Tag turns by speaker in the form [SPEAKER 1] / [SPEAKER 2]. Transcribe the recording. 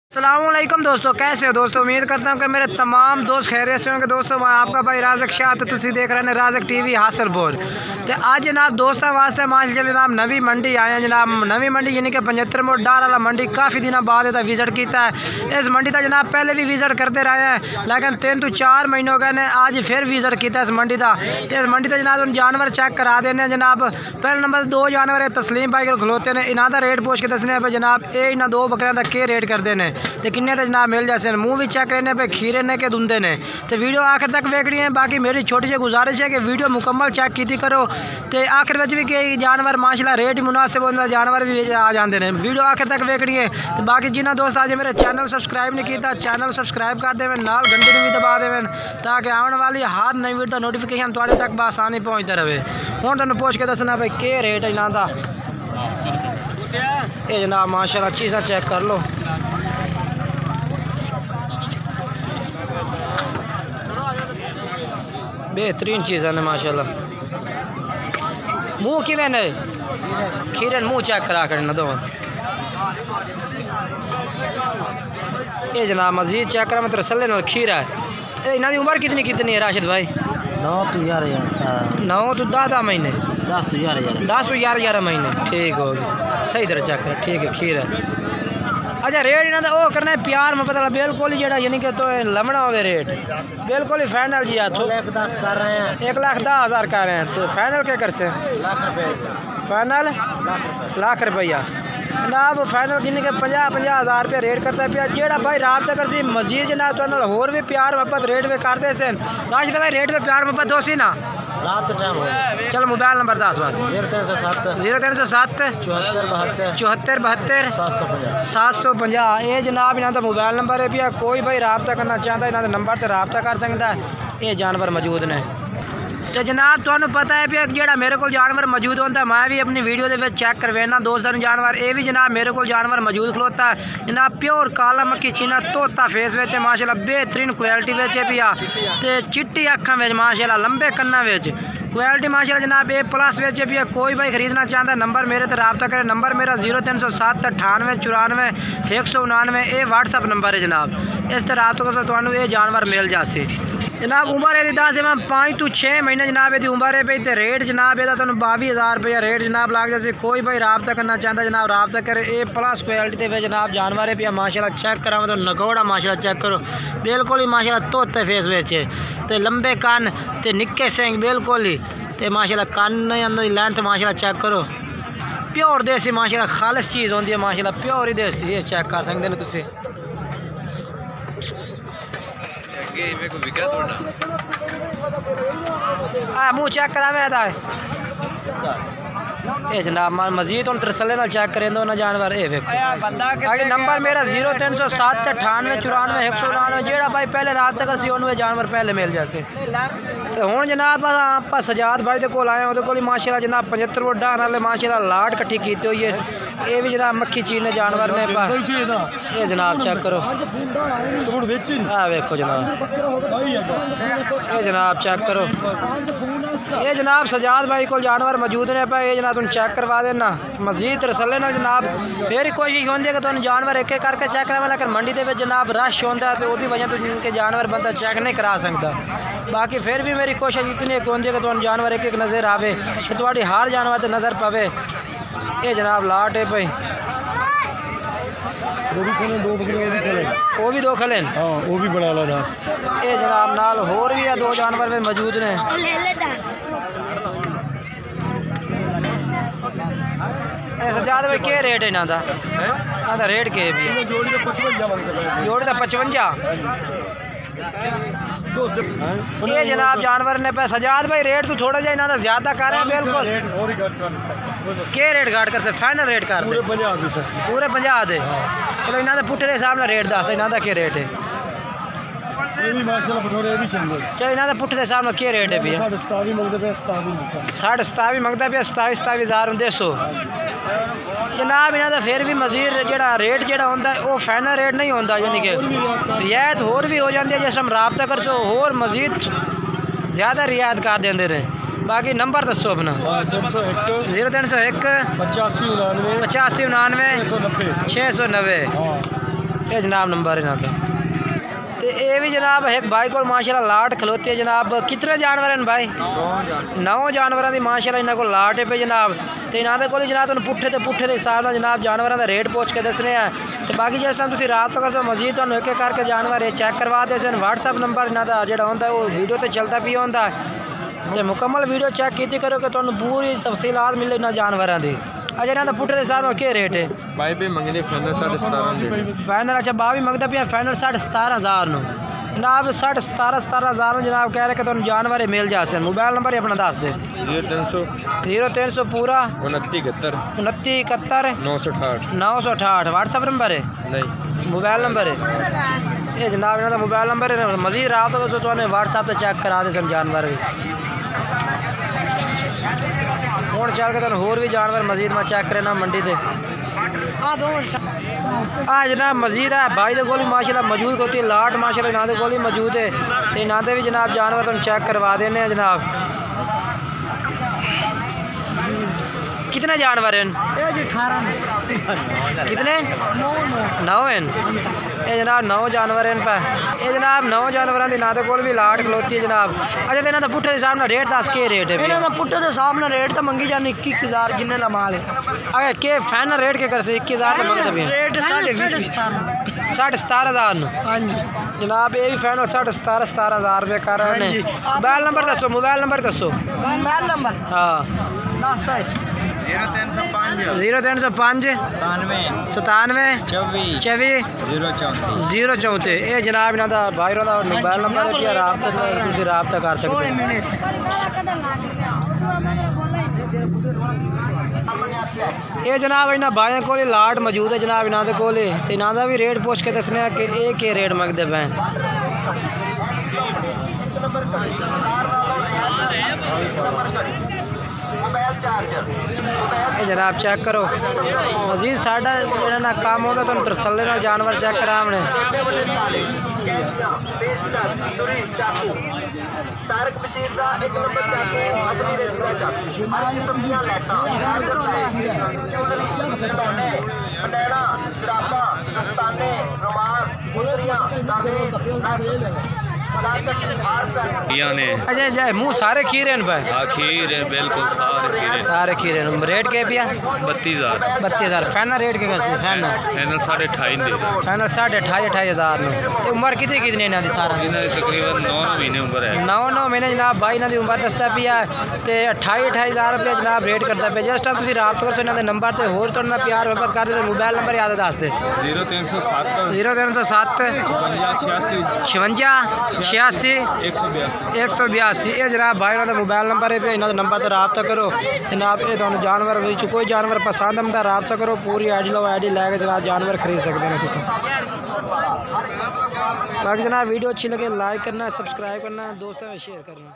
[SPEAKER 1] अस्सलामुअलैकुम दोस्तों, कैसे हो दोस्तों। उम्मीद करता हूँ कि मेरे तमाम दोस्त खैरियत से होंगे। दोस्तों मैं आपका भाई राज़क शाह, तो तुम देख रहे हैं राज़क टीवी हासिलपुर। तो आज जनाब दोस्तों वास्ते माशाल्लाह जनाब नवी मंडी आए हैं। जनाब नवी मंडी यानी कि 75 मोड़ डार वाला मंडी काफ़ी दिनों बाद इधर विजिट किया है। इस मंडी का जनाब पहले भी विजिट करते रहे हैं, लेकिन 3 to 4 महीनों हो गए ने आज फिर विजिट किया इस मंडी का। तो इस मंडी का जनाब जानवर चेक करा देने जनाब। पहले नंबर 2 जानवर तस्लीम भाई खलोते हैं, इन्हों का रेट पूछ के दसने पे जनाब। ये इन्होंने 2 बकरियां का के रेट करते हैं तो किन्ने तो जनाब मिल जाते हैं। मुँह भी चेक करने पे खीरे ने के दुंदे ने। तो वीडियो आखिर तक वेखनी है। बाकी मेरी छोटी सी गुजारिश है कि वीडियो मुकम्मल चेक की करो। तो आखिर में भी कि जानवर माशाल्लाह रेट मुनासिब होता, जानवर भी आ जाते हैं। वीडियो आखिर तक वेखनी है। तो बाकी जिन्हें दोस्त आज मेरे चैनल सब्सक्राइब नहीं किया, चैनल सब्सक्राइब कर देवें, नाल घंटे भी दबा देवें, ताकि आने वाली हर नई वीडियो का नोटिफिकेशन थोड़े तक बसानी पहुँचता रहे। हूँ तुम पूछ के दसना भाई के रेट है इन्हों का। ये जनाब माशाल्लाह चीज़ा चेक कर लो। बेहतरीन चीज़ा ने माशाल्लाह। मुँह किवें ने खीरन मुँह चेक करा कर दो। ये जनाब मजीद चेक करा मतलब सल्ले नाल खीरा है। इन्हों की उम्र कितनी कितनी है राशिद भाई?
[SPEAKER 2] 9 to
[SPEAKER 1] 10 महीने,
[SPEAKER 2] 10 to
[SPEAKER 1] 11 महीने। ठीक होगी, सही तरह चेक कर। ठीक है, खीर है। अच्छा रेट इन्हों का वो करना है प्यार में पता बिल्कुल ही जो यानी कि तो लमना हो रेट बिल्कुल ही फाइनल जी। हाथों
[SPEAKER 2] 1,10,000 कर रहे हैं,
[SPEAKER 1] 1,10,000 कर रहे हैं। तो फाइनल क्या कर से?
[SPEAKER 2] लाख रुपये
[SPEAKER 1] फाइनल लाख रुपया जनाब। फाइनल गिनी के 50,000 रुपये रेट करता है। जोड़ा भाई रात कर सी मजीद जनाब तो होर भी प्यार मोहब्बत रेट में करते सन। राशिद भाई रेट में प्यार मोहब्बत हो सी ना
[SPEAKER 2] रात टाइम हो।
[SPEAKER 1] चलो मोबाइल नंबर 10 बात
[SPEAKER 2] 0307
[SPEAKER 1] 74 72
[SPEAKER 2] 750
[SPEAKER 1] 750। ये जनाब इन्हों का मोबाइल नंबर है। भी कोई भाई रबता करना चाहता है इन्होंने नंबर से रबता कर सकता है। ये जानवर मौजूद ने। तो जनाब तुहानू पता है भी जो मेरे को जानवर मौजूद होता है, मैं भी अपनी वीडियो के चेक करवाना दोस्तों जानवर। ये भी जनाब मेरे को जानवर मौजूद खलोता है जनाब। प्योर काला मक्खी चीना तोता फेस में माशाल्लाह बेहतरीन क्वालिटी में पिया। तो चिट्टी अखा में माशाल्लाह लंबे कन्ना में क्वालिटी माशाल्लाह जनाब A+ वेचे भी है। कोई भाई खरीदना चाहता है नंबर मेरे से रबता करे। नंबर मेरा 0307 98 94 199। ये व्हाट्सअप नंबर है जनाब। इस तरह रबता कर तो ये जानवर मिल जासे जनाब। उम्र यदि 10 देव 5 to 6 महीने जनाब यदि उम्र है भाई। तो रेट जनाब यदा तुम 22,000 रुपया रेट जनाब लाग जैसे। कोई भाई रबता करना चाहता जनाब रबता करे। A+ क्वालिटी के जनाब जानवर है भी माशाल्लाह चेक करा तो नगोड़ा माशाल्लाह चेक करो बिल्कुल ही माशाल्लाह तोते फेस वेचे। तो लंबे कान तो निक्के सेंग बिल्कुल ही। तो माशाल्लाह कान अंदर लेंथ माशाल्लाह चेक करो। प्योर देसी माशाल्लाह खालिश चीज़ होती है माशाल्लाह प्योर ही देसी। ये चेक कर सकते हैं तुम। मुँह चेक करा मैं ये जनाब मजीद हम तरसले ना चेक करें दो ना जानवर। ये देखो नंबर मेरा 0307 98 94 199। जोड़ा भाई पहले रात तक सी उन्हें जानवर पहले मिल जासे। तो हूँ जनाब आप सजाद भाई के कोल आए वो को माशाल्लाह जनाब 75 मोड़ डार वाले माशाल्लाह लाट कट्ठी की हुई है। ये भी जनाब मक्खी चीज ने जानवर ने ये जनाब चेक करो। वेखो जनाब ये जनाब चेक करो। ये जनाब सजाद भाई को जानवर मौजूद ने पे। ये जनाब तुम चेक करवा देना मजीद रसले ना जनाब। मेरी कोशिश होती है कि तुम जानवर एक एक करके चेक करावे, लेकिन मंडी के जनाब रश होता है तो वो वजह तो जिनके जानवर बंदा चेक नहीं करा सकता। बाकी फिर भी मेरी कोशिश इतनी होती है कि तुम जानवर एक एक नज़र आवे तो तुम्हारी हर जानवर तो नज़र पवे। ये जनाब लाट है भाई वो भी 2 खले
[SPEAKER 2] वो भी बड़ा वाला।
[SPEAKER 1] ये जनाब नाल होर भी 2 जानवर में मौजूद ने। सजाद भाई के रेट है इन्हों का रेट के जोड़ी तो 55। ये जनाब जानवर ने पे सजाद भाई रेट तो थोड़ा जा इन्हों ज्यादा कर रहे हैं बिल्कुल। के रेट घाट करते फाइनल रेट कर पूरे 50 दे। चलो इन्हों पुट्ठे के हिसाब से रेट दस इन्हों का रेट है। चलो इन्हों पुट्ठे के हिसाब से क्या रेट है भैया?
[SPEAKER 2] 27 मंगते पे
[SPEAKER 1] 27 मंगता पे 27,000 200 जनाब। इन्हों का फिर भी मजीद जो रेट जो होता है वो फाइनल रेट नहीं होता, यानी कि रियायत होर भी हो जाती है। जिस हम रबता कर सो होर मजीद ज़्यादा रियायत कर देंगे ने। बाकी नंबर दसो अपना 0301
[SPEAKER 2] 85 99
[SPEAKER 1] 690। ये जनाब नंबर इन्हां दा। ते ये भी जनाब एक भाई को माशाल्लाह लाट खलोती है जनाब। कितने जानवर हैं भाई? 9 जानवरों की माशाल्लाह इन्हों को लाट है पे जनाब। तो इन्हों को जनाब तुम पुट्ठे के हिसाब से जनाब जानवरों का रेट पूछ के दस रहे हैं। तो बाकी जिस टाइम तुम रात तक मजीद तो एक एक करके जानवर ये चेक करवा दे सन। व्हाट्सअप नंबर इन्हों का जो होंगे वो वीडियो तो चलता भी होंगे। तो मुकम्मल वीडियो चेक की करो कि तुम पूरी तफसीलात मिले इन्होंने जानवरों की। अच्छा इन्हों पुट्ठे के हिसाब से क्या रेट है?
[SPEAKER 2] भाई भी मंगनी फाइनल 17.5
[SPEAKER 1] फाइनल। अच्छा बा भी मंगता पे फाइनल 17,500 जनाब। 17,500 जनाब कह रहे कि तुम जानवर मिल जाते। मोबाइल नंबर ही अपना दस दे। 0300 पूरा
[SPEAKER 2] 29
[SPEAKER 1] 71 968 व्हाट्सअप नंबर है?
[SPEAKER 2] नहीं,
[SPEAKER 1] मोबाइल नंबर है ये जनाब। इन्हों का मोबाइल नंबर है। मजीद रात को तो व्हाट्सअप से चेक करा दे सन जानवर भी। हूँ चल के तुम होर भी जानवर मजीद में चेक करना मंडी से। जनाब मजीद है भाई दे कोल माशाल्लाह मौजूद होती है लाट माशाल्लाह इन्हों कोल ही मौजूद है। तो इन्हों भी जनाब जानवर तुम चेक करवा देने जनाब। कितने जानवर हैं?
[SPEAKER 2] 18
[SPEAKER 1] कितने? 9 हैं। ये जनाब 9 जानवर हैं पे। ये जनाब 9 जानवरों की इन्हों कोल भी लाट खलोती है जनाब। अच्छा तो इन्हों पुट्ठे के हिसाब से रेट दस के रेट है?
[SPEAKER 2] इन्होंने पुट्ठे के हिसाब से रेट तो मंगी जाने 21,000 जिन्ने का माल है।
[SPEAKER 1] अगर के फाइनल रेट के कर से 21,000 मंगते भी
[SPEAKER 2] रेट
[SPEAKER 1] 17,500
[SPEAKER 2] हाँ जी
[SPEAKER 1] जनाब। ये भी फाइनल 17,500 रुपये कर रहे हैं। मोबाइल नंबर दसो। मोबाइल नंबर दसो।
[SPEAKER 2] मोबाइल नंबर
[SPEAKER 1] हाँ 0305 97 24 034। ये जनाब इन्हों का भाई का मोबाइल नंबर है। राबता कर सकते ये जनाब। इन्होंने भाइयों को लाट मौजूद है जनाब इन्हों को। इन्हों का भी रेट पूछ के दसने कि ये रेट मंगते पे। जनाब चेक करो मजीद साडा इन्होंने काम होता तुम तसल्ली नाल जानवर चेक करा हमने। अच्छा मुँह सारे खीरे पे?
[SPEAKER 3] हाँ खीर है बिल्कुल
[SPEAKER 1] सारे खीरे रेट के पिया?
[SPEAKER 3] 32,000
[SPEAKER 1] फाइनल रेट के फाइनल?
[SPEAKER 3] फाइनल 28.5
[SPEAKER 1] फाइनल 28,500 तो उम्र कितनी कितनी इन्हों की? सारा
[SPEAKER 3] तकरीबन 9 महीने उम्र है।
[SPEAKER 1] 9 महीने जनाब भाई इन्हों की उम्र दसता पिया। तो 28,500 रुपये जनाब रेट करता पे। जिस टाइम तुम राबता करो इन्होंने नंबर से होर करना प्यार मोहब्बत कर दे। मोबाइल नंबर याद दस दे।
[SPEAKER 3] 0307
[SPEAKER 1] 56 86 182। ये जनाब भाई का मोबाइल नंबर है पे। इन्होंने नंबर से राबता करो जनाब। ये तुम जानवर कोई जानवर पसंद आंदा राबता करो। पूरी आईडी लो आईडी लैके जनाब जानवर खरीद सकते हैं तुम। बाकी जनाब वीडियो अच्छी लगे लाइक करना, सब्सक्राइब करना, दोस्तों में शेयर करना।